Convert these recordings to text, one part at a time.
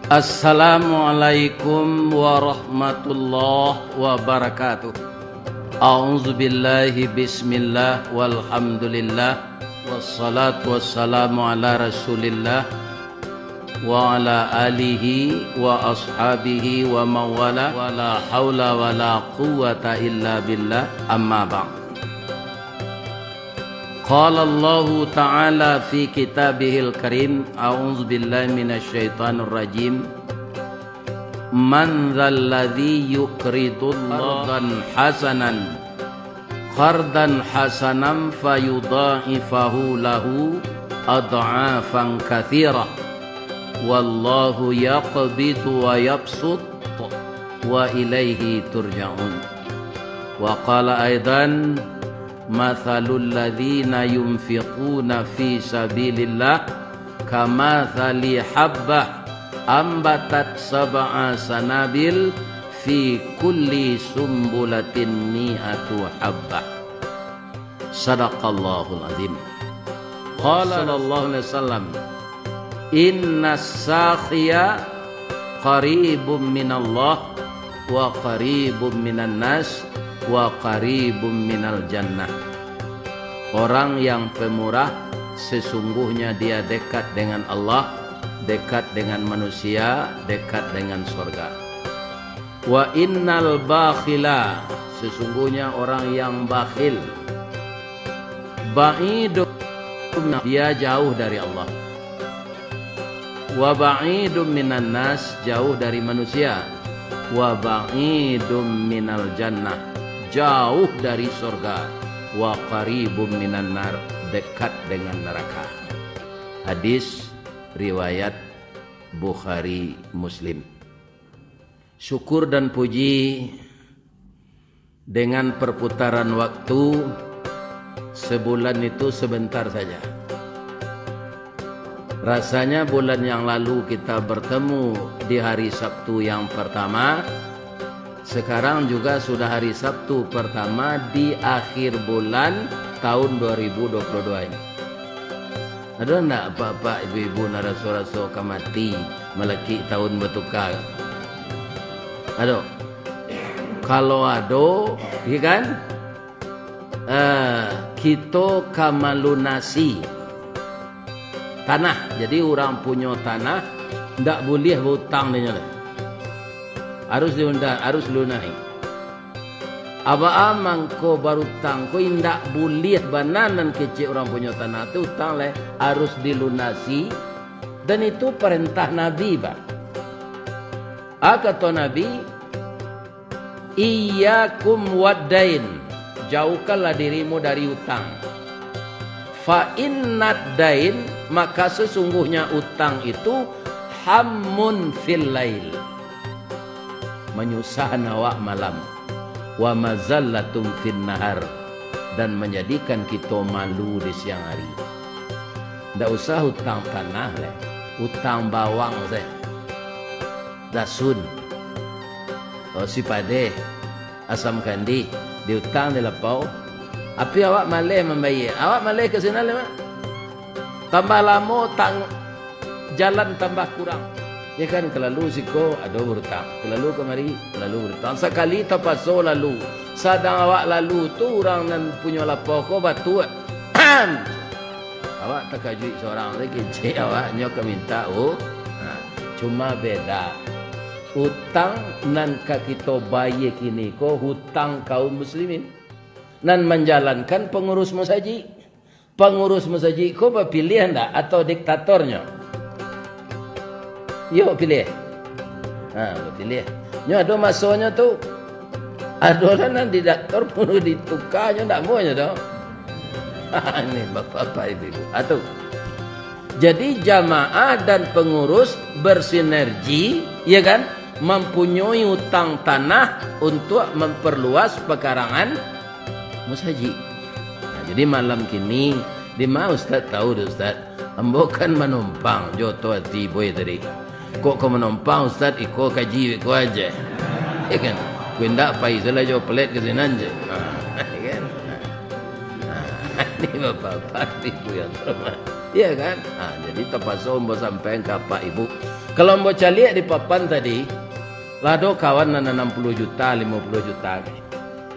Assalamualaikum warahmatullahi wabarakatuh. A'udzu billahi bismillah walhamdulillah wassalatu wassalamu ala Rasulillah wa ala alihi wa ashabihi wa mawala wa la haula wa la quwwata illa billah, amma ba'd. Qala Allahu ta'ala fi kitabihil karim, a'udzu billahi minasyaitonir rajim. Man dzalladzi yuqridullahan qardan hasanan fayudha'ifahu lahu ad'afan katsirah. Wallahu yaqbidu wa yabsut wa ilaihi turja'un. Wa qala aidan mathalul ladzina yunfiquna fi sabilillah kamathali habbah ambatat sab'a sanabil fi kulli sumbulatin mi'atu habbah. Sadaqallahul azim. Qala sallallahu alaihi wasallam, innas sakhiya qaribum minallah wa qaribum minan nas wa qaribum minal jannah. Orang yang pemurah sesungguhnya dia dekat dengan Allah, dekat dengan manusia, dekat dengan surga. Wa innal bakhila, sesungguhnya orang yang bakhil, ba'idum, dia jauh dari Allah. Wa ba'idum minan nas, jauh dari manusia. Wa ba'idum minal jannah, jauh dari surga. Wa qaribum minan nar, dekat dengan neraka. Hadis riwayat Bukhari Muslim. Syukur dan puji dengan perputaran waktu sebulan itu sebentar saja. Rasanya bulan yang lalu kita bertemu di hari Sabtu yang pertama. Sekarang juga sudah hari Sabtu pertama di akhir bulan tahun 2022 ini. Ada enggak bapak ibu-ibu naraso-raso kamati meleki tahun bertukar? Ada. Kalau ada, ya kan? Kita kamalunasi tanah. Jadi orang punya tanah ndak boleh hutang dengan harus lunahi. Aba amang ko baru tang ko indak boleh bananan kecil orang punya tanah tu hutang le harus dilunasi, dan itu perintah Nabi ba. Kata Nabi, iyyakum waddain, jauhkanlah dirimu dari utang. Fa innad dain, maka sesungguhnya utang itu hammun fil lail, menyusahkan awak malam, wa mazallatum fin nahar, dan menjadikan kita malu di siang hari. Ndak usah hutang tanah le, hutang bawang le, dasun, si pade, asam kandi, dihutang di lepau. Api awak malih membayar, awak malih ke sana le, tambah lama jalan tambah kurang. Ya kan, kelalu siko ada berhutang, kelalu kemari kelalu berhutang. Sekali terpaso lalu, sadang awak lalu tu orang nan punya lapau ko batu. Awak tak kajui seorang lagi kecil awaknya ke minta. Cuma beda. Hutang nan ka kita bayar kini ko hutang kaum muslimin. Nan menjalankan pengurus masjid. Pengurus masjid ko pilih ndak atau diktatornya? Yuk pilih. Pilih. Nya ada masanya tu. Ada orang nan didaktor pun ditukarnya ndak maunya dah. Ini bapak-bapak ibu. Atau. Jadi jamaah dan pengurus bersinergi, ya kan? Mempunyai hutang tanah untuk memperluas pekarangan masjid. Jadi malam kini di mana Ustaz tahu Ustaz? Ambo kan menumpang joto hati boy tadi. Kok kau menumpang Ustaz? Iko kaji iko aja. Ya kan? Kau ndak pai salah jo pelet ke sini aja. Kan? Ini bapak-bapak ibu yang terhormat. Iya kan? Jadi terpaksa Ambo sampai ke Pak Ibu. Kalau mau caliak di papan tadi, lado kawan nana 60 juta, 50 juta.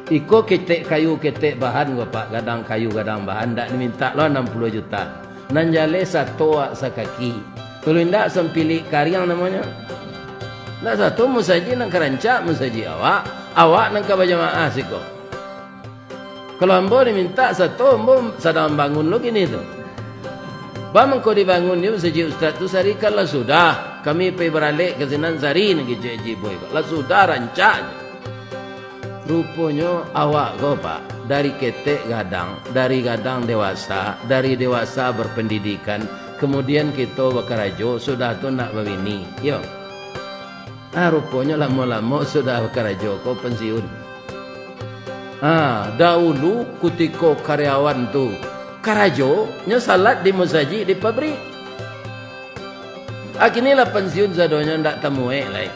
Iko ketek kayu ketek bahan gua pak, gadang kayu gadang bahan, ndak diminta lo 60 juta. Nanjale satu sakaki. Kalau ndak sempili karyang namanya. Ndak satu musaji nang kerancak musaji awak nang kabajamaah siko. Kalau ambo diminta satu, ambo sedang bangun lo gini tu. Bang kau dibangun dia musaji ustaz tu sari kalau sudah. Kami pergi beralik ke Sinan Sari nak Ji Boy. Lah sudah rancak. Rupanya awak kau pak dari ketek gadang, dari gadang dewasa, dari dewasa berpendidikan, kemudian kita berkerajo sudah tu nak berbini. Yo. Rupanya lama-lama sudah berkerajo kau pensiun. Dahulu ketika karyawan tu kerajo nya salat di musaji di pabrik. Akinilah pensiun zadonya ndak temui lai.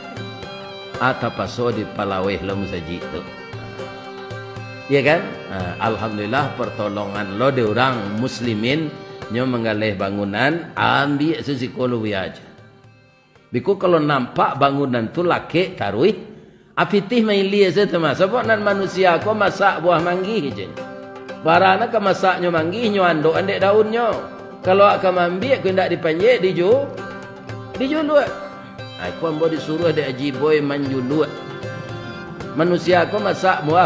Ata paso di palaweh lo musaji tu. Ya kan? Alhamdulillah pertolongan lo de orang muslimin nyo menggalih bangunan ambil sesikolo aja. Biku kalau nampak bangunan tu laki tarui apitih maili ase temas. Sebab nan manusia ko masak buah manggih je. Barana ka masaknya manggih nyo andok andek daunnya. Kalau akan ambil ku ndak dipanjek dijuluat. Aku ambo disuruh ada Haji Boy manjuluat. Manusia aku masak buah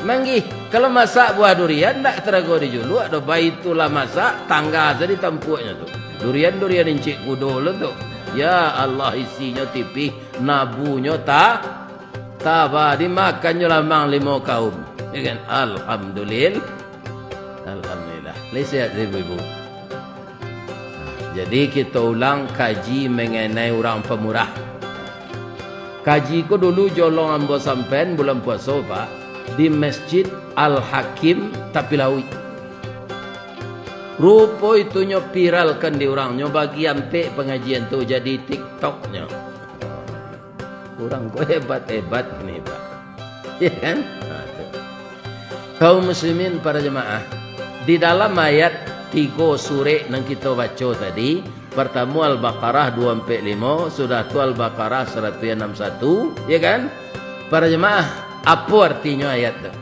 manggih. Kalau masak buah durian tak terago dijuluat. Do baitulah masak tangga tadi tampuknya tu. Durian encik kudo lo tu. Ya Allah isinya tipih, nabunya tak dimakannya lamang 5 kaum. Ya kan? Alhamdulillah. Lihat ibu-ibu. Jadi kita ulang kaji mengenai orang pemurah. Kaji ko dulu jolong ambo sampen bulan puasa pak di Masjid Al-Hakim Tapilawi. Rupa itunya viralkan di orangnya bagian pe pengajian tu jadi TikToknya. Orang ko hebat-hebat ni pak. Ya kan? Kaum muslimin para jemaah di dalam ayat 3 surah yang kita baca tadi. Pertama Al-Baqarah 245, sudah tu Al-Baqarah 161, ya kan? Para jemaah, apa artinya ayat itu?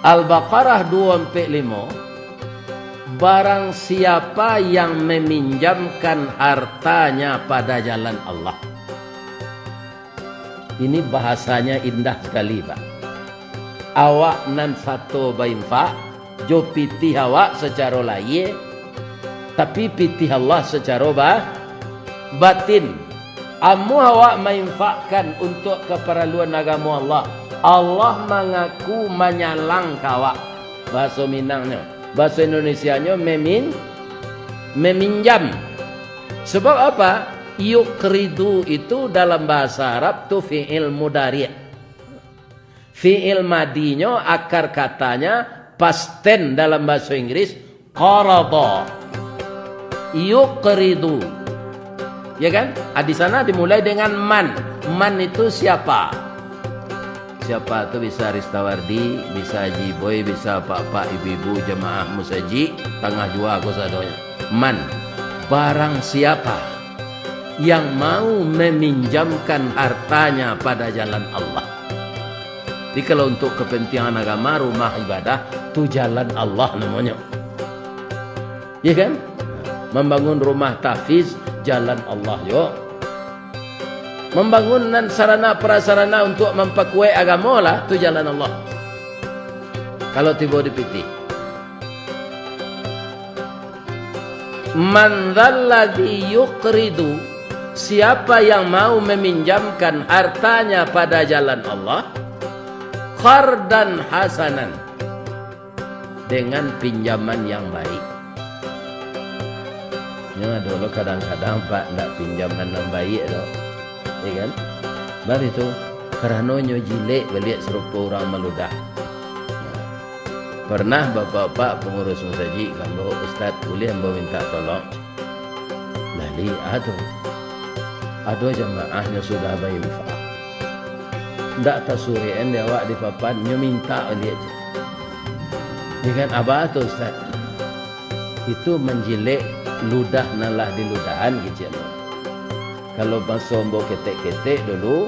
Al-Baqarah 245, barang siapa yang meminjamkan hartanya pada jalan Allah. Ini bahasanya indah sekali, Pak. Awak nan satu bainfa jo pitih awak secara lahir, tapi pitih Allah secara batin. Amu awak mainfakkan untuk keperluan agama Allah. Allah mengaku menyalang kawak. Bahasa Minangnya, bahasa Indonesianya meminjam. Sebab apa? Yuqridu itu dalam bahasa Arab tu fi'il mudhari'. Fi'il madinya akar katanya past tense dalam bahasa Inggris qarada. Yuqridu. Ya kan? Di sana dimulai dengan man. Man itu siapa? Siapa itu bisa Ristawardi, bisa Haji Boy, bisa pak-pak, ibu-ibu, jemaah musaji, tengah jua aku sadonya. Man. Barang siapa yang mau meminjamkan hartanya pada jalan Allah. Jadi kalau untuk kepentingan agama, rumah ibadah, itu jalan Allah namanya. Ya kan? Membangun rumah tahfiz, jalan Allah yo. Membangun sarana prasarana untuk memperkuat agama lah, itu jalan Allah. Kalau tiba dipitih. Man dzalladzi yuqridu, siapa yang mau meminjamkan hartanya pada jalan Allah, qardan hasanan, dengan pinjaman yang baik. Ya dulu kadang-kadang pak nak pinjaman yang baik loh, ya kan? Baru itu karenanya jilek balik serupa orang meludah. Pernah bapak-bapak pengurus musaji kalau ustaz boleh hamba minta tolong. Lali ada jemaahnya sudah bayar. Ndak tasurian dia awak di papan nyo minta dia aja. Dengan abah tu ustaz. itu menjilek ludah nalah di ludahan kecil. Kalau basuh mbok ketek-ketek dulu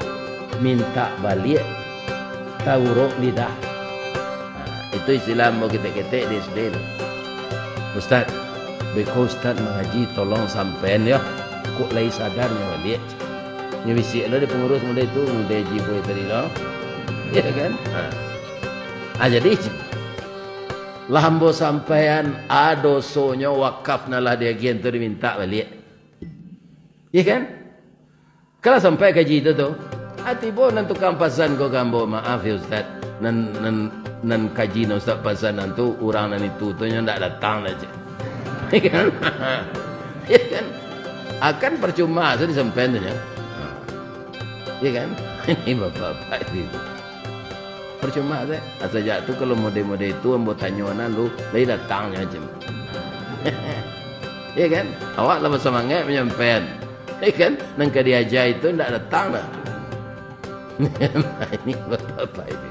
minta balik tauruk lidah. Itu istilah mbok ketek-ketek di SD. Ustaz, beko Ustaz mengaji tolong sampean ya. Kok lagi sadarnya balik. Ni bisik lah di pengurus muda itu, muda jibo tadi lah. Ya kan? Jadi lambo sampean ado sonyo wakaf nalah dia gian tu diminta balik. Ya kan? Kalau sampai kaji itu tu, tiba nan tukang pasan ko gambo maaf ya Ustaz, nan kaji na Ustaz pasan nantu orang nan itu tu nya ndak datang aja. Ya kan? Ya kan? Akan percuma saya disampaikan tu nya. Ya kan? Ini bapak-bapak itu. Percuma saya. Asal jatuh kalau mode-mode itu ambo tanyonan lu, lagi datangnya aja. Ya kan? Awak lah semangat menyampaikan. Ya kan? Nang kadiaja itu ndak datang dah. Ini bapak-bapak itu.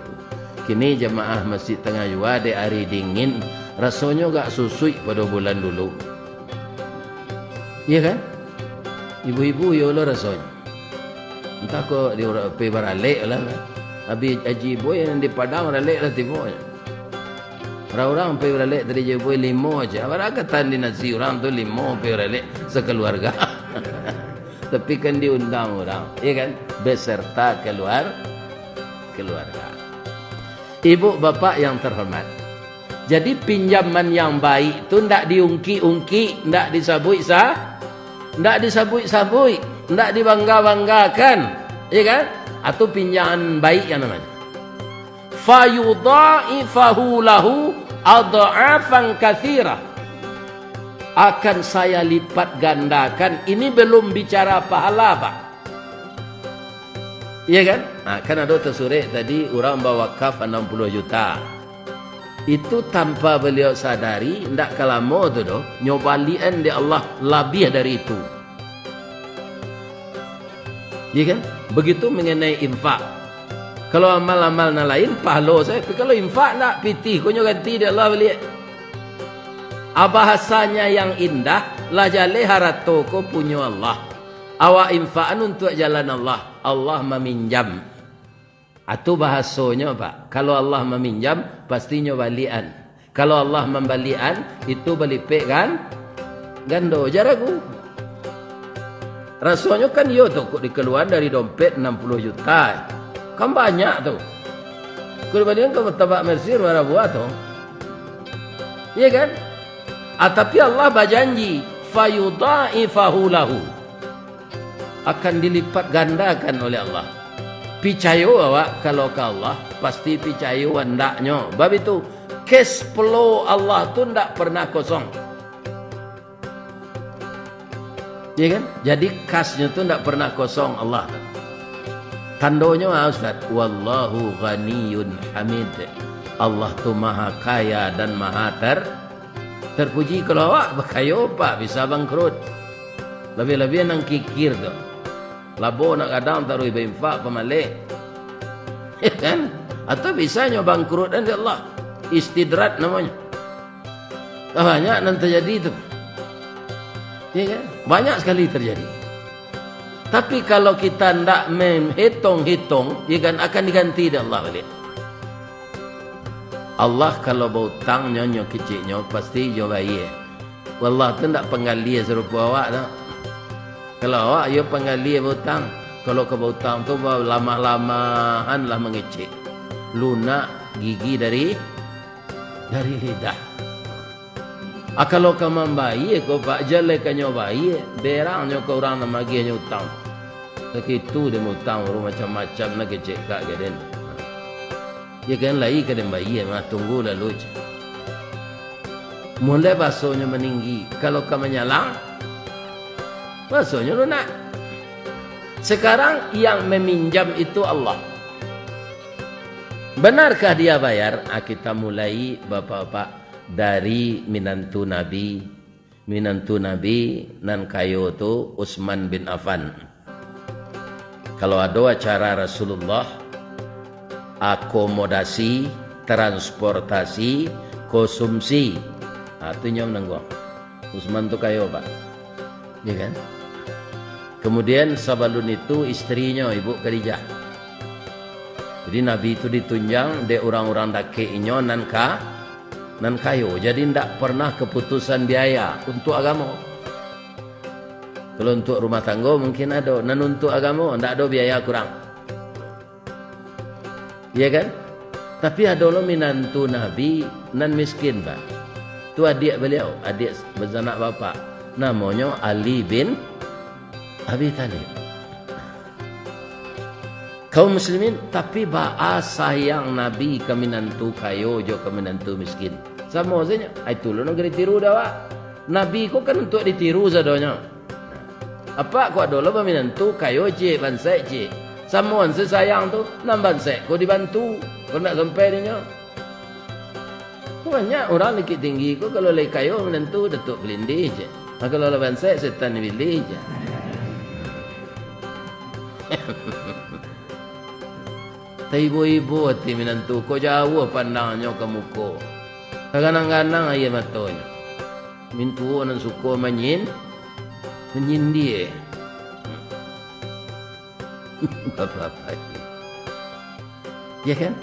Kini jemaah Masjid Tengah Jua di hari dingin, rasanya gak susui pada bulan dulu. Ya kan? Ibu-ibu ya lah rasanya. Entah kok dia orang pergi beralik lah. Habis haji boy yang di Padang beralik lah tiba. Orang-orang pergi beralik dari haji boy 5 aja. Apa kata di nasi orang tu 5 pergi beralik sekeluarga. Tapi kan diundang orang, ya kan? Beserta keluarga. Ibu bapak yang terhormat. Jadi pinjaman yang baik tu ndak diungki-ungki, ndak disabui-sabui, ndak dibangga-banggakan, ya kan? Atau pinjaman baik yang namanya. Fayudha'ifahu lahu adha'afan katsira. Akan saya lipat gandakan. Ini belum bicara pahala, Pak. Iya kan? Nah, kan ada tersurat tadi orang bawa wakaf 60 juta. Itu tanpa beliau sadari, ndak kalamo tu doh, nyobalian di Allah lebih dari itu. Iya kan? Begitu mengenai infak. Kalau amal-amal lain pahala saya, tapi kalau infak nak pitih, kau ganti di Allah balik. Bahasanya yang indah, la jale harato ko punya Allah. Awak infaan untuk jalan Allah. Allah meminjam. Itu bahasanya Pak. Kalau Allah meminjam, pastinya balian. Kalau Allah membalian, itu balipek kan? Gando jaraku. Rasanya kan yo tuh kok dikeluar dari dompet 60 juta. Kan banyak tuh. Kemudian kamu tabak Mesir mana buat tuh? Iya kan? Tapi Allah berjanji fayudha'ifahu lahu. Akan dilipat gandakan oleh Allah. Picayo awak kalau ke Allah pasti picayo ndaknya. Bab itu cash flow Allah tu ndak pernah kosong. Ya kan? Jadi kasnya tu ndak pernah kosong Allah. Tandonya Ustaz, wallahu ghaniyun hamid. Allah tu maha kaya dan maha terpuji. Kalau awak berkayo Pak bisa bangkrut. Lebih-lebih nang kikir tu. Labo nak kadang taruh infak pemalik. Ya kan? Atau bisanya bangkrut dan Allah. Istidrat namanya. Banyak nanti terjadi itu. Ya kan? Banyak sekali terjadi. Tapi kalau kita tidak menghitung-hitung, ya kan akan diganti oleh Allah balik. Allah kalau berhutang nyonya kecilnya pasti jawab iya. Wallah tu tidak penggali serupa awak tak. Kalau awak ia penggali berhutang. Kalau ke berhutang tu lama-lamaan lah mengecek. Lunak gigi dari lidah. Kalau kamu bayi, kau pak jelekannya bayi, berangnya kau orang nama gianya hutang. Sekitu dia hutang, orang macam-macam nak kecek kak gaden. Ya kan lagi kadang bayi, mah tunggu lalu. Mulai basuhnya meninggi. Kalau kamu nyalang, basuhnya lunak. Sekarang yang meminjam itu Allah. Benarkah dia bayar? Kita mulai bapak-bapak. Dari minantu Nabi nan kayo tu Utsman bin Affan. Kalau ada acara Rasulullah, akomodasi, transportasi, konsumsi, itu nyom nanggo. Usman tuh kayo Pak. Ya kan? Kemudian Sabalun itu istrinya Ibu Khadijah. Jadi Nabi itu ditunjang de orang-orang dake inyo nan kayo. Jadi ndak pernah keputusan biaya untuk agama. Kalau untuk rumah tangga mungkin ada, nan untuk agama ndak ada biaya kurang. Iya kan? Tapi ada lo minantu Nabi nan miskin Pak. Itu adik beliau, adik bezanak bapak. Namanya Ali bin Abi Thalib. Kaum muslimin, tapi ba'a sayang Nabi ke minantu kayo jo ke minantu miskin. Sama saja. Itu lo negeri tiru dah Pak. Nabi ko kan untuk ditiru sadonya. Apa ko ada lo minantu kayo je bansai je. Sama sayang tu nan bansai ko dibantu. Ko nak sampai dia. Banyak orang lagi tinggi ko kalau lagi kayo menentu datuk belindi je. Kalau lawan saya setan pilih je. Ibu-ibu hati menentu ko jauh pandangnya ke muka. Kadang-kadang ayah matanya. Mintu nan suka menyindir. Apa-apa. Ya kan?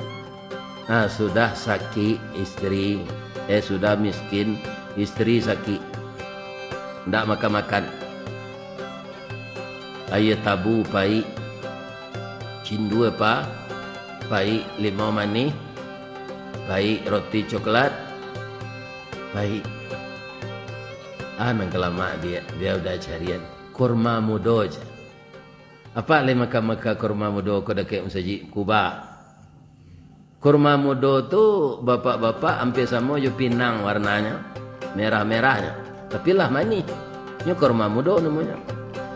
Nah, sudah sakit istri, sudah miskin, istri sakit, tidak makan-makan. Ayah tabu pai, cindu apa, pai limau manis, pai roti coklat, pai. Nang kelama dia udah carian kurma mudo aja. Apa le makan-makan kurma mudo ko dekat masjid Kuba. Kurma mudo tu bapak-bapak hampir sama je pinang warnanya, merah-merahnya. Tapi lah manis. Ini kurma mudo namanya.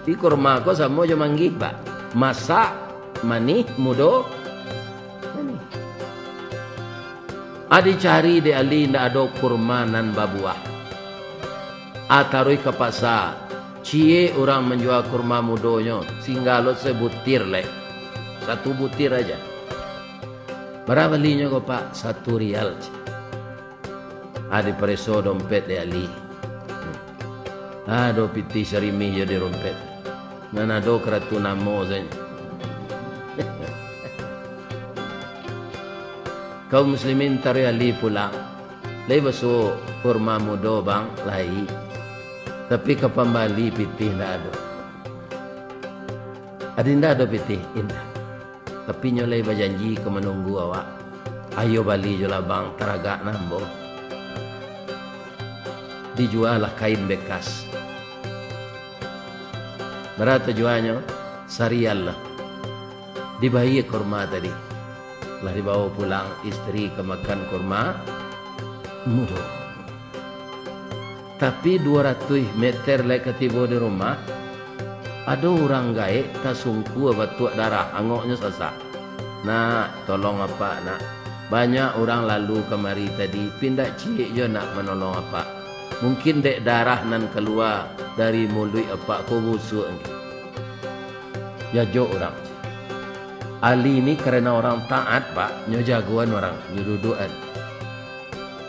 Di kurma ko sama je manggih Pak. Masak manis mudo manis. Adi cari di ali ndak ada kurma nan babuah. Atarui ke pasar. Cie orang menjual kurma mudonya, singgalot sebutir le. Satu butir aja. Berapa belinya kok Pak? 1 rial. Ada preso dompet di Ali. Ada piti serimi jadi dompet. Dan ada keratu namo saja. Kaum muslimin tari Ali pulang. Lai baso kurma mudo bang lai. Tapi ke pembali piti tidak ada. Ada tidak ada piti? Indah. Tapi nyolai berjanji ke menunggu awak. Ayo bali jola bang teragak nambo. Dijual lah kain bekas. Berapa jualnya? Sarial lah. Dibayi kurma tadi. Lah dibawa pulang istri ke makan kurma mudo. Tapi 200 meter lek ketiba di rumah. Ada orang gaek tak sungku batu darah angoknya sasak. Nak tolong apa nak? Banyak orang lalu kemari tadi pindah cik je nak menolong apa. Mungkin dek darah nan keluar dari mulut apa ko busuk. Ya jo orang. Ali ini karena orang taat Pak, nyo jagoan orang, nyo duduan.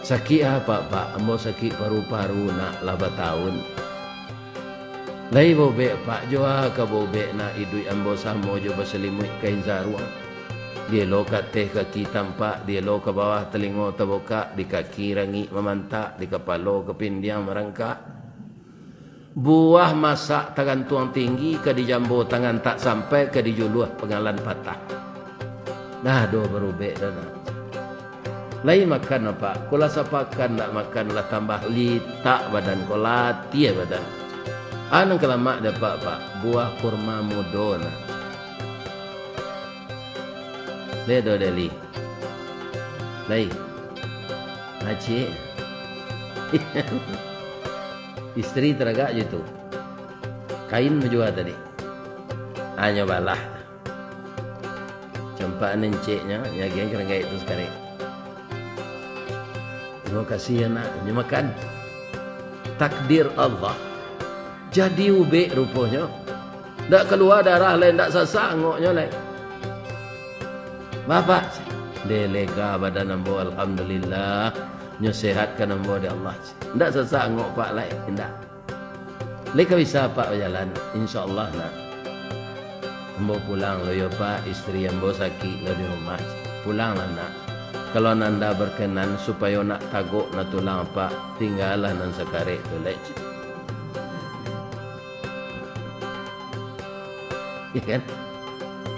Sakit apa Pak? Ambo sakit paru-paru nak laba tahun. Lai bobe Pak Joa ka bobe na idui ambo samo jo baselimut kain zaruang. Dia lo kat teh kaki tampak, dia lo ke bawah telingo terbuka, di kaki rangi memantak, di kepala kepindiang merangkak. Buah masak tangan tuang tinggi, ke di jambu tangan tak sampai, ke di juluh pengalan patah. Dah do berubek dah. Lai makan apa? Kula sapakan nak makan lah tambah litak badan, kula tia badan. Anang kelamak dapat Pak buah kurma mudona. Ledo deli. Lai. Haji. Istri teragak je tu. Kain menjual tadi. Hanya balah. Campak nenciknya, nyageng kerenggai itu sekarang. Terima kasih ya nak, ini makan. Takdir Allah. Jadi ubek rupanya. Tak keluar darah lain, tak sasak ngoknya lain. Bapak, delega badan ambo alhamdulillah. Nyo sehat kan ambo di Allah. Ndak sesak ngok pak lai, ndak. Leka bisa pak berjalan, insyaallah nak. Ambo pulang lo yo pak, istri ambo sakit lo di rumah. Pulanglah nak. Kalau nanda berkenan supaya nak tagok na tulang pak, tinggallah nan sekarek tu lek. Ya kan?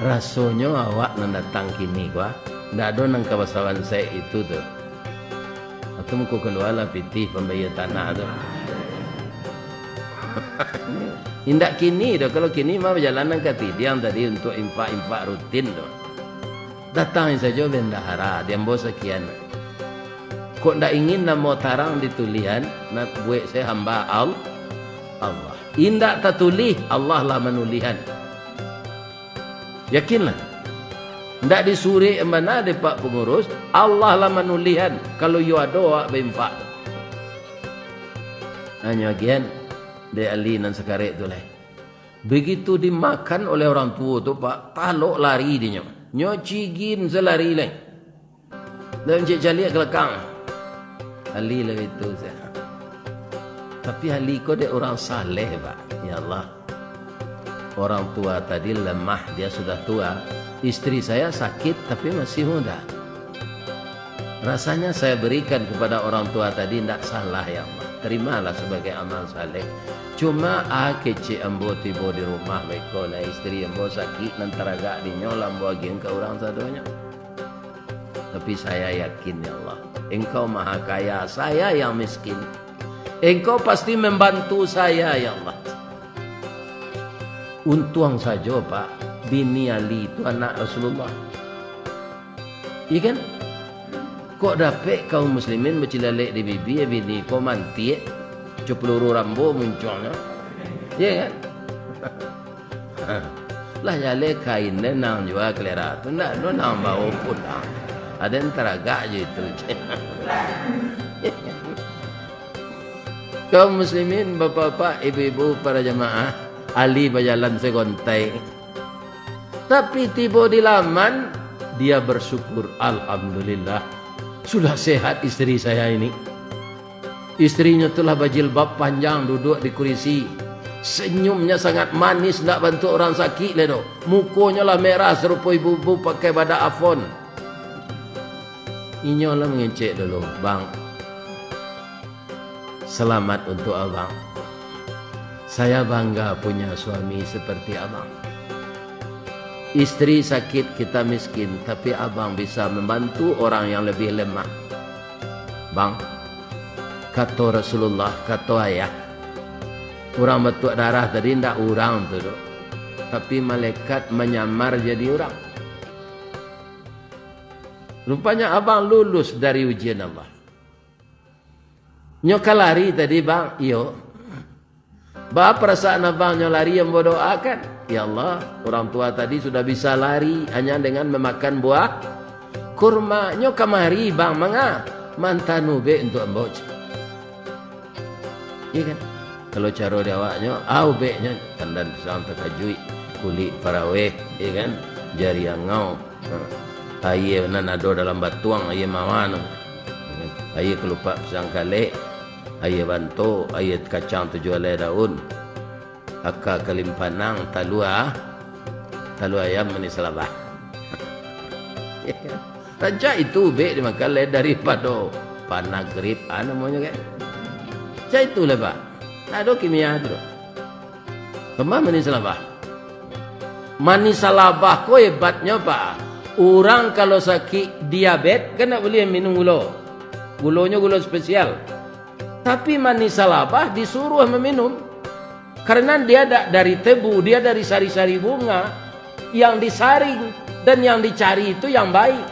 Rasanya awak nan datang kini gua, ndak ada nang kawasan saya itu tu. Atau muka keluar lah piti pembayar tanah tu. Indak kini dah, kalau kini mah perjalanan ke Tidiang tadi untuk infak-infak rutin tu. Datang saja bendahara, dia bawa sekian. Kok ndak ingin nama tarang ditulihan, nak buat saya hamba Allah. Indak tertulis, Allah lah menulihan. Yakinlah. Ndak disuri mana de pak pengurus, Allah lah menulihan kalau you ada awak bimpak. Hanya gian de ali nan sekarek tu lah. Begitu dimakan oleh orang tua tu pak, talok lari dia nyo cigin selari lah. Dan cik jali kelakang. Ali lah itu saya. Tapi Ali ko de orang saleh pak. Ya Allah. Orang tua tadi lemah, dia sudah tua. Istri saya sakit tapi masih muda. Rasanya saya berikan kepada orang tua tadi tidak salah ya Allah. Terimalah sebagai amal saleh. Cuma kecik ambo tiba di rumah mereka lah istri ambo sakit nanti agak dinyolah ambo agian ke orang satunya. Tapi saya yakin ya Allah, Engkau maha kaya, saya yang miskin. Engkau pasti membantu saya ya Allah. Untung saja pak, bini Ali itu anak Rasulullah. Iya kan? Kok dapat kaum muslimin bercilalek di bibi, bini kau manti, peluru rambo munculnya. Iya kan? Lah jale kain nang juga kelera tu, nak nang bawa pulang. Ada yang teragak je itu. Kaum muslimin, bapak-bapak, ibu-ibu, para jemaah, Ali berjalan segontai. Tapi tiba di laman, dia bersyukur. Alhamdulillah, sudah sehat istri saya ini. Istrinya telah berjilbab panjang duduk di kursi. Senyumnya sangat manis, nak bantu orang sakit ledo. Mukanya lah merah serupa ibu-ibu pakai badak afon. Inyo lah mengecek dulu, bang. Selamat untuk abang. Saya bangga punya suami seperti abang. Istri sakit, kita miskin, tapi abang bisa membantu orang yang lebih lemah. Bang, kata Rasulullah, kata ayah, orang bertuak darah tadi tidak orang tu, tapi malaikat menyamar jadi orang. Rupanya abang lulus dari ujian Allah. Nyoka lari tadi bang, iyo. Bah perasaan abang lari yang berdoakan. Ya Allah, orang tua tadi sudah bisa lari hanya dengan memakan buah kurma. Nyoka mari bang, manga mantanu be untuk emboj. Iya kan? Kalau cara dia awaknya, au be nya tandan pisang terkajui, kulit paraweh, iya kan? Jari angau. Aye nan ado dalam batuang, aye mawan. Aye kelupak pisang kale. Aye banto, aye kacang 7 helai daun. Aka kalimpanang talua ayam manis labah. Raja itu be dimakan le daripada panah grip namanya kan. Raja itu lah pak. Ada kimia tu. Kemana manis labah? Manis labah ko hebatnya pak. Orang kalau sakit diabetes kan tak boleh minum gula. Gulanya gula spesial. Tapi manis labah disuruh meminum. Karena dia dari tebu, dia dari sari-sari bunga yang disaring dan yang dicari itu yang baik.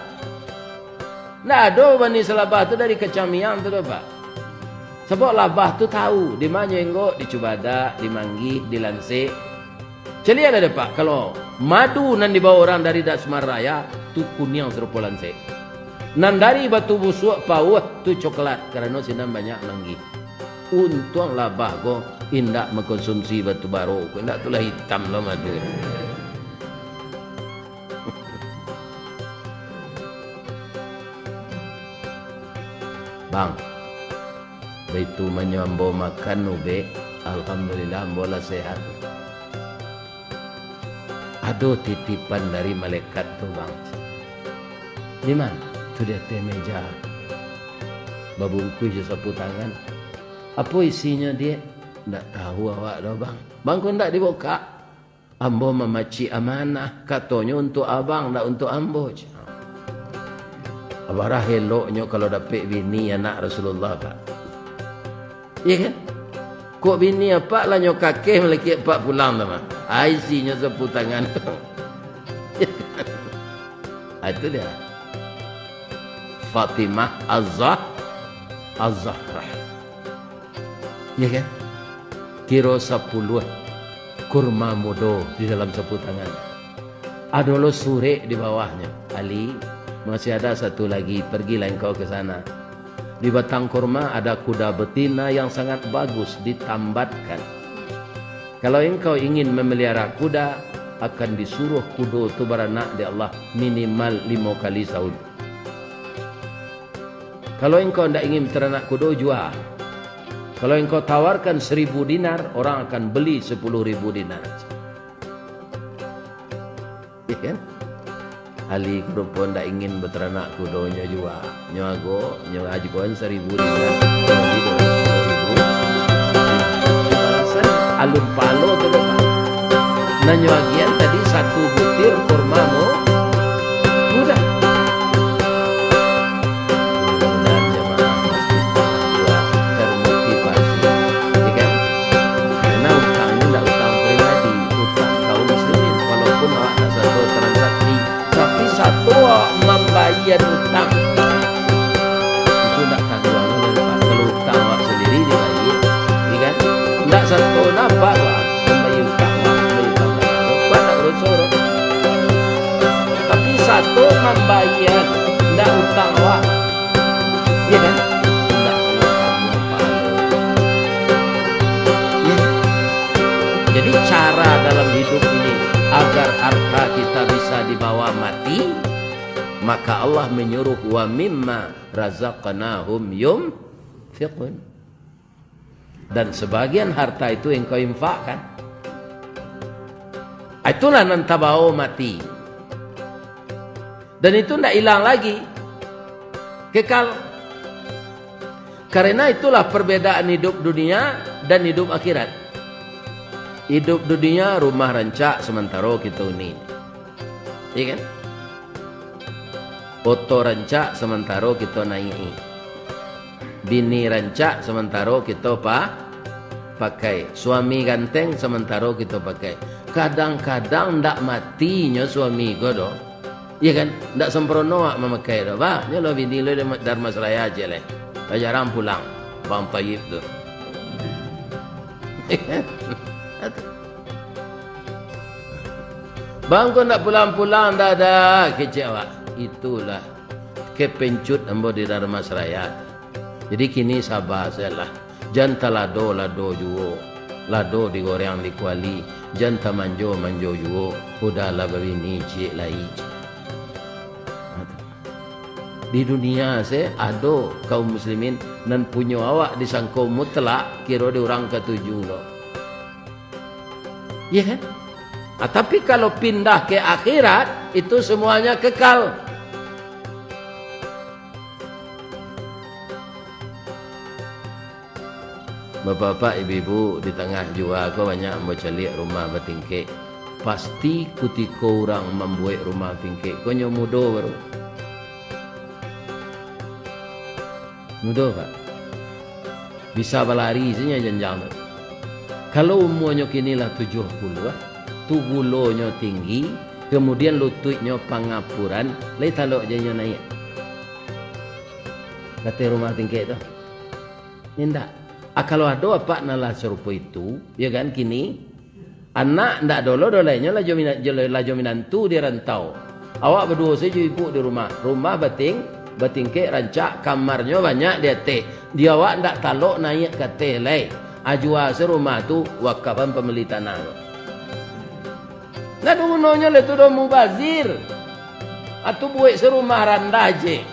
Nah, ada manis labah itu dari kecamian tu pak. Sebab labah tu tahu di mana enggak, di Cubada, di Manggi, di Lanse. Jadi ada pak, kalau madu nan dibawa orang dari Dasmar Raya tu kuning serupa Lanse. Nan dari Batu Busuk Pauh tu coklat karena sinan banyak Manggi. Untung labah go indak mengkonsumsi batu baru, indak tulah hitam lah madu. Bang, begitu menyambo makan ube, alhamdulillah bola sehat. Aduh titipan dari malaikat tuh bang. Di mana? Itu di atas meja. Babungku je sapu tangan. Apa isinya dia? Ndak tahu awak dah bang. Bang kau ndak dibuka. Ambo memaci amanah. Katanya untuk abang, ndak untuk ambo. Abarah eloknya kalau dapat bini anak Rasulullah pak. Iya kan? Kok bini apa lah nyok kakek melaki pak pulang sama. Isinya sapu tangan. Itu dia. Fatimah Az-Zahra. Ya kan? Kira 10 kurma mudo di dalam sapu tangan. Ada lo sure di bawahnya. Ali, masih ada satu lagi. Pergilah engkau ke sana. Di batang kurma ada kuda betina yang sangat bagus ditambatkan. Kalau engkau ingin memelihara kuda, akan disuruh kuda itu beranak di Allah minimal 5 kali setahun. Kalau engkau tidak ingin teranak kuda, jual. Kalau engkau tawarkan 1000 dinar, orang akan beli 10.000 dinar. Ya kan? Ali kerupon tidak ingin berteranak kudonya jual. Nyago, nyago 1.000 dinar. Beli 10.000. Alun palo tu depan. Nanyo agian tadi 1 butir kurma mo mudah. Dan jemaah masjid tua termotivasi, kan? Karena utangnya tidak utang pribadi, utang kaum muslimin. Walaupun awak tak satu transaksi, tapi satu membayar utang itu tidak kagak pak. Kalau utang awak sendiri dibayar, kan? Tidak satu nampak awak membayar utang. Tapi satu membayar, tidak utang awak, ya kan? Tidak perlu kamu pahala. Ya. Jadi cara dalam hidup ini agar harta kita bisa dibawa mati, maka Allah menyuruh wa mimma razaqnahum yunfiqun. Dan sebagian harta itu engkau infakkan. Itulah nantabao mati. Dan itu tidak hilang lagi. Kekal. Karena itulah perbedaan hidup dunia dan hidup akhirat. Hidup dunia rumah rancak sementara kita ini. Iya kan? Foto rancak sementara kita naik. Bini rancak sementara kita pakai. Suami ganteng sementara kita pakai. Kadang-kadang ndak matinya suami kau doh. Iya kan? Ndak sempurna wak memakai doh. Bah, nyalo bini lo dari Masraya aja leh. Jarang pulang. Bang Tayyib tu. Bang kau ndak pulang-pulang dah ada kecewa. Itulah kepencut ambo di dari Masraya. Jadi kini sabar sajalah. Jangan lado juo. Lado digoreng di kuali. Janta manjo juo. Udahlah begini cik lai. Di dunia saya ada kaum muslimin dan punya awak disangkau mutlak kira di orang ketujuh loh. Iya kan? Tapi kalau pindah ke akhirat itu semuanya kekal. Bapak-bapak, ibu-ibu di tengah jua kau banyak membaca rumah bertingkik. Pasti ketika orang membuat rumah tingkik, kau nyomudo baru. Mudo pak. Bisa berlari saja jenjang. Kalau umurnya kini lah 70, tubulonya tinggi, kemudian lututnya pangapuran, lai talok jenya naik. Kata rumah tingkik tu. Nindak. Kalau ada apa nalah serupa itu, ya kan kini anak ndak dolo-dolainya laju minantu di rantau. Awak berdua saja ibu di rumah. Rumah batingke rancak kamarnya banyak dia teh. Dia awak ndak talok naik ke teh lai. Ajua serumah tu wakapan pembeli tanah. Ndak gunanya le tu do mubazir. Atau buat serumah rendah je.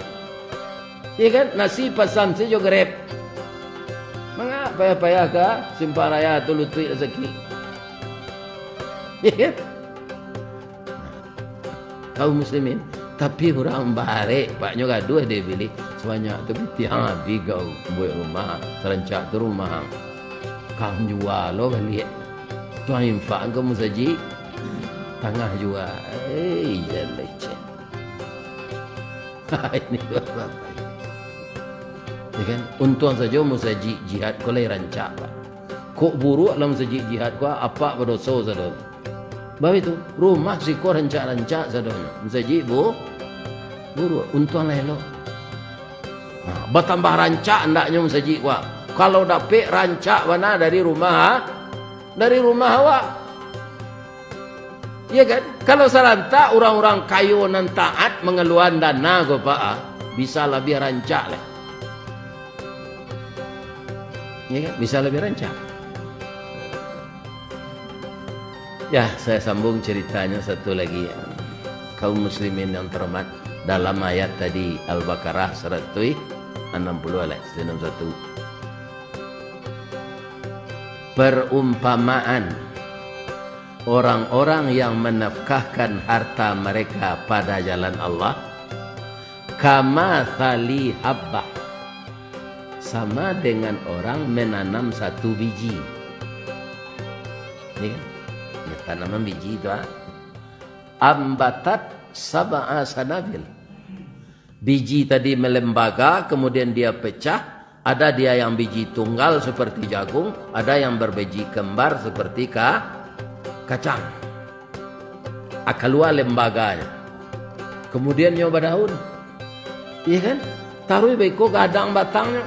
Iya kan? Nasi pasam saya juga grab. Mengapa payah ka simpang raya tu lutui rezeki? Iya kan? Kaum muslimin, tapi orang bare paknya gaduh dia pilih sebanyak tu tiang habis kau buat rumah serencak tu rumah kang jual lo balik tuan infak ke musaji tengah jual jangan leceh. Ini apa ya kan, untung saja musaji jihad ko lai rancak pak kok buruk lah musaji jihad ko apa berdosa sadoh. Bawa itu rumah si ko rancak-rancak sadohnya. Musaji buruk untung lah elok. Nah, bertambah rancak hendaknya musaji ko. Kalau dapat rancak mana dari rumah awak. Iya kan? Kalau serantak orang-orang kayu nan taat mengeluarkan dana ko pak, bisa lebih rancak lah. Iya kan? Bisa lebih rancak. Ya, saya sambung ceritanya satu lagi. Kaum muslimin yang terhormat, dalam ayat tadi Al-Baqarah 161 perumpamaan orang-orang yang menafkahkan harta mereka pada jalan Allah kama thali habbah, sama dengan orang menanam satu biji. Ini kan? Ya, tanaman biji itu ambatat sab'a sanabil. Biji tadi melembaga, kemudian dia pecah. Ada dia yang biji tunggal seperti jagung, ada yang berbiji kembar seperti kacang. Keluar lembaganya. Kemudian nyoba daun. Iya kan? Taruh beko gadang batangnya.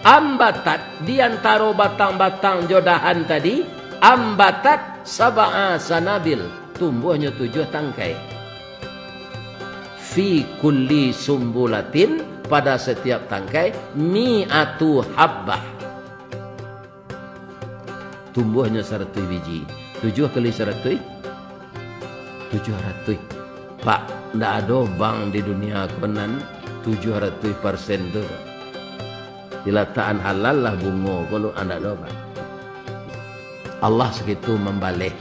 Ambatat di antara batang-batang jodahan tadi, ambatat sab'a sanabil, tumbuhnya 7 tangkai. Fi kulli sumbulatin, pada setiap tangkai mi'atu habbah, tumbuhnya 100 biji. 7 kali 100 700. Pak, ndak ada bank di dunia konan 700% tu. Diletakkan halal lah bunga kalau anda ada pak. Allah segitu membalik.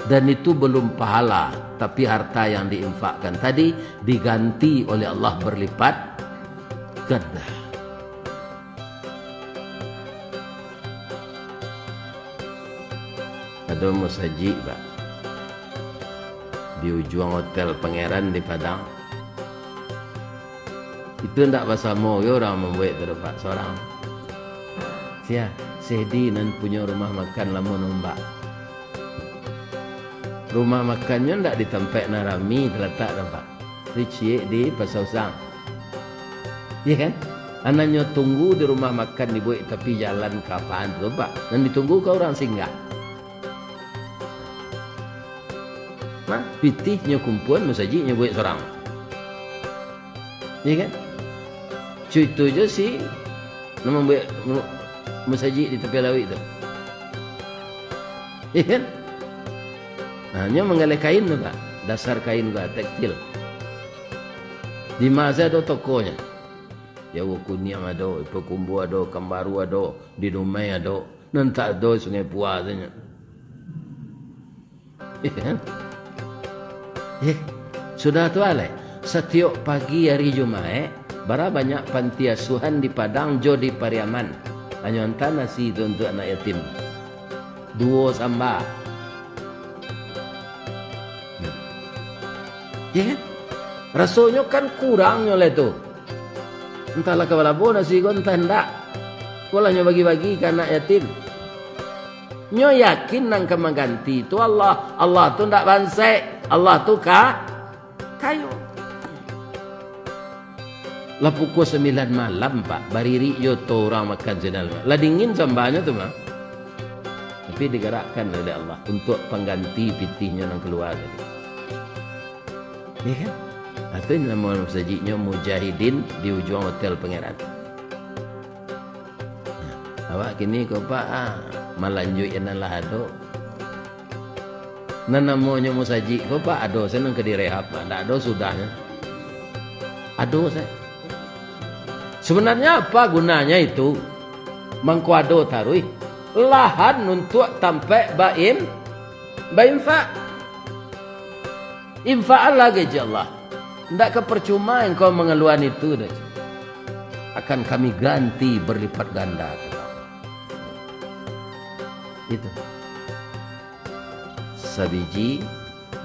Dan itu belum pahala, tapi harta yang diinfakkan tadi diganti oleh Allah berlipat ganda. Ada musaji pak di ujung hotel Pangeran di Padang. Itu ndak bahasa moyo orang membuat terdapat seorang. Sia sedi nan punya rumah makan lama nombak. Rumah makannya ndak di tempat narami terletak nampak. Ricik di Pasar Usang. Iya kan? Anaknya tunggu di rumah makan dibuat tapi jalan kapan tu pak. Dan ditunggu ke orang singgah. Nah, pitihnya kumpulan musajinya buat seorang. Iya kan? Itu je sih nama buat musaji di tepi laut itu. Iya kan? Hanya mengalih kain tu pak. Dasar kain pak, tekstil. Di masa ada tokonya. Jawa Kuniang ada, Pekumbu ada, Kambaru ada, di Dumai ada. Nanti ada Sungai Puas saja. Iya kan? Sudah tu alai. Setiap pagi hari Jumat, bara banyak panti asuhan di Padang jo di Pariaman. Hanya hantar nasi itu untuk anak yatim. 2 sambal. Ya kan? Rasanya kan kurangnya lah tu. Entahlah kepala bo nasi kau entah hendak. Kau lah bagi-bagi ke anak yatim. Nyo yakin nang kemaganti tu Allah. Allah tu ndak bansai. Allah tu kayu. Lah pukul 9 malam pak. Bariri yo tu orang makan jenal. Lah dingin sambanya tu mah. Tapi digerakkan oleh Allah untuk pengganti pitihnya nang keluar tadi. Ya kan? Atau nama musajinya Mujahidin di ujung hotel Pangeran. Awak kini kau pak malanjut yang lah ada. Namanya musaji kau pak ada senang ke direhab, tak ada sudahnya. Aduh saya. Sebenarnya apa gunanya itu? Mengkuado tarui. Lahan untuk tampai bainfa. Infa'al lagi Allah. Tidak kepercuma engkau mengeluhan itu. Akan kami ganti berlipat ganda. Itu. Sebiji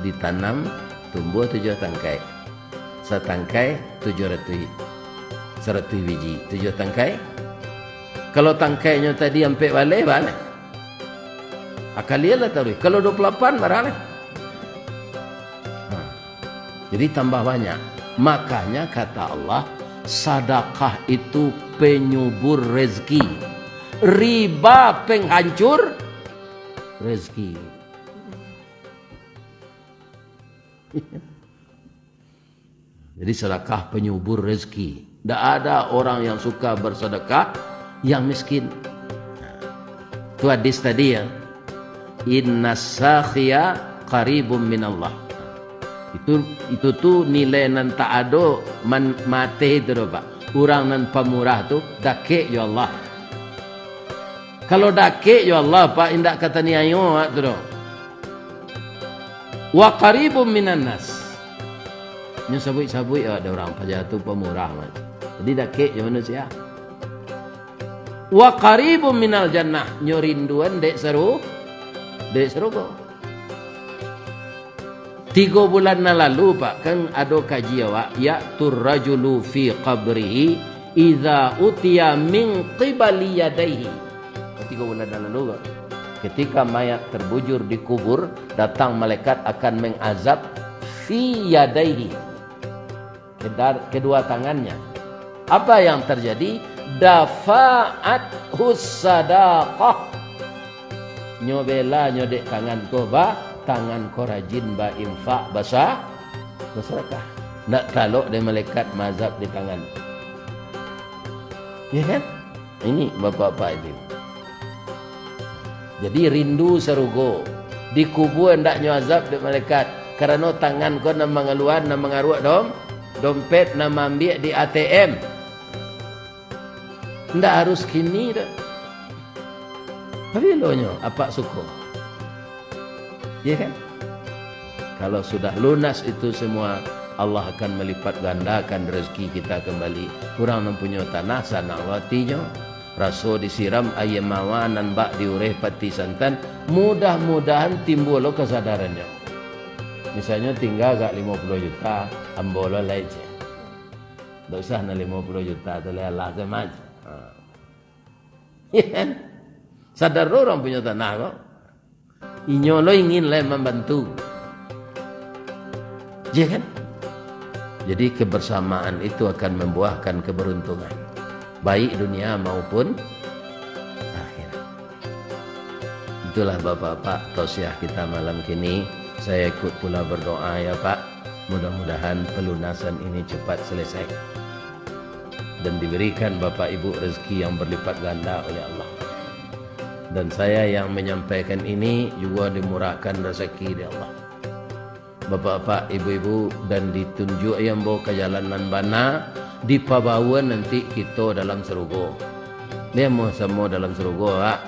ditanam tumbuh 7 tangkai. Setangkai 700 biji. 7 tangkai. Kalau tangkainya tadi sampai balik, balik. Akalilah taruh. Kalau 28 balik. Jadi tambah banyak. Makanya kata Allah, sedekah itu penyubur rezeki. Riba penghancur rezeki. Jadi sedekah penyubur rezeki. Tidak ada orang yang suka bersedekah yang miskin. Itu hadis tadi ya. Inna sakhiya qaribum minallah. Itu tuh nilai nan tak ada mati itu doh Pak. Orang nan pemurah tu dake ya Allah. Kalau dake ya Allah Pak indak kata ni ayo tu doh. Wa qaribum minan nas. Nya sabui-sabui ada orang paja tu pemurah Mas. Jadi dake ya manusia. Wa qaribum minal jannah. Nyo rinduan dek seru. Dek seru kok. 3 bulan lalu Pak kan ada kaji awak ya turrajulu fi qabrihi idza utiya min qibali yadayhi. 3 bulan lalu Pak. Ketika mayat terbujur di kubur, datang malaikat akan mengazab fi yadayhi. Kedua tangannya. Apa yang terjadi? Dafa'at husadaqah. Nyobela nyodek tangan ko ba, tangan ko rajin ba infak basah bersedekah. Nak talok dari malaikat mazhab di tangan. Ya kan? Ini bapak-bapak itu. Jadi rindu serugo. Di kubur hendak nyazab di malaikat. Kerana tangan ko nak mengeluar, nak mengaruak dompet, nak ambil di ATM. Hendak harus kini dah. Tapi lo nyo, apa suku? Ya kan? Kalau sudah lunas itu semua, Allah akan melipat gandakan rezeki kita kembali. Kurang mempunyai tanah sana watinya. Rasul disiram ayam mawanan bak diureh pati santan. Mudah-mudahan timbul lo kesadarannya. Misalnya tinggal gak 50 juta, ambolo leje. Tak usah na 50 juta, tu lelah semaj. Ya kan? Sadar orang punya tanah kok. Inyo lo ingin lah membantu. Ya kan? Jadi kebersamaan itu akan membuahkan keberuntungan. Baik dunia maupun akhirat. Itulah bapak-bapak tausiah kita malam kini. Saya ikut pula berdoa ya Pak. Mudah-mudahan pelunasan ini cepat selesai. Dan diberikan bapak ibu rezeki yang berlipat ganda oleh Allah. Dan saya yang menyampaikan ini juga dimurahkan rezeki dari Allah. Bapak-bapak, ibu-ibu dan ditunjuk yang bawa ke jalanan bana, dipabawa nanti kita dalam serugo. Dia mau semua dalam serugo, Pak.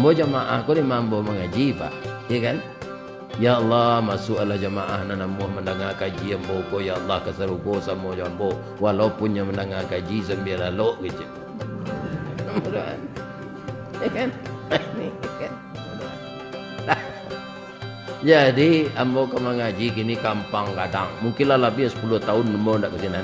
Mau jamaah aku ni mampu mengaji, Pak. Ya kan? Ya Allah, masuklah jamaah nanamu mendengar kaji yang bawa ya Allah ke serugo sama jambo. Walaupun yang mendengar kaji sambil lalu gitu. Mudah-mudahan. Ya kan? Ini kan. Jadi ambo ke mengaji kini kampang kadang. Mungkinlah lebih 10 tahun ambo ndak ke sini.